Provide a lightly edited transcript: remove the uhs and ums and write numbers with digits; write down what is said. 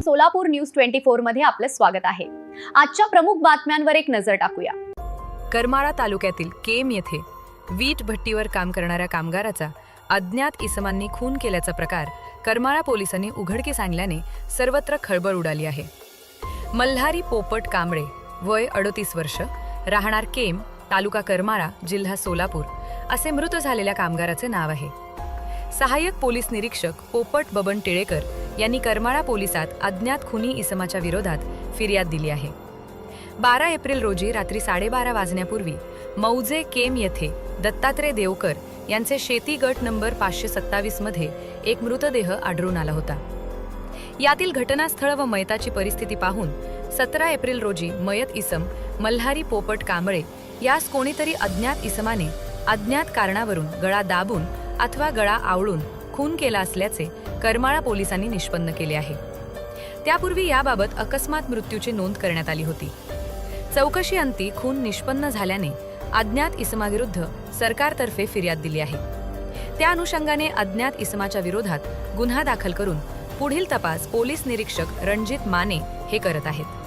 Solapur news 24 मध्ये आपलं स्वागत आहे। आजच्या प्रमुख बातम्यांवर एक नजर टाकूया। करमाळा तालुक्यातील केम येथे वीट भट्टीवर काम करणाऱ्या कामगाराचा अज्ञात इसमांनी खून केल्याचा प्रकार करमाळा पोलिसांनी उघडकीस आणल्याने सर्वत्र खळबळ उडाली आहे। मल्हारी पोपट कांबळे, वय 38 वर्ष, राहणार केम, तालुका करमाळा, जिल्हा सोलापूर असे मृत झालेल्या कामगाराचे नाव आहे। सहाय्यक पोलीस निरीक्षक पोपट बबन टिळेकर यांनी करमाळा पोलिसात अज्ञात खुनी इसमाच्या विरोधात फिर्याद दिली आहे। 12 एप्रिल रोजी रात्री 12:30 वाजण्यापूर्वी मौजे केम येथे दत्तात्रय देवकर यांचे शेती गट नंबर 527 मध्ये एक मृतदेह आढळून आला होता। यातील घटनास्थळ व मयताची परिस्थिती पाहून 17 एप्रिल रोजी मयत इसम मल्हारी पोपट कांबळे यास कोणीतरी अज्ञात इसमाने अज्ञात कारणावरून गळा दाबून अथवा गळा आवळून खून केला असल्याचे करमाळा पोलिसांनी निष्पन्न केले आहे। त्यापूर्वी याबाबत अकस्मात मृत्यूची नोंद करण्यात आली होती। चौकशी अंती खून निष्पन्न झाल्याने अज्ञात इसमाविरुद्ध सरकारतर्फे फिर्याद दिली आहे। त्या अनुषंगाने अज्ञात इसमाच्या विरोधात गुन्हा दाखल करून पुढील तपास पोलीस निरीक्षक रणजित माने हे करत आहेत।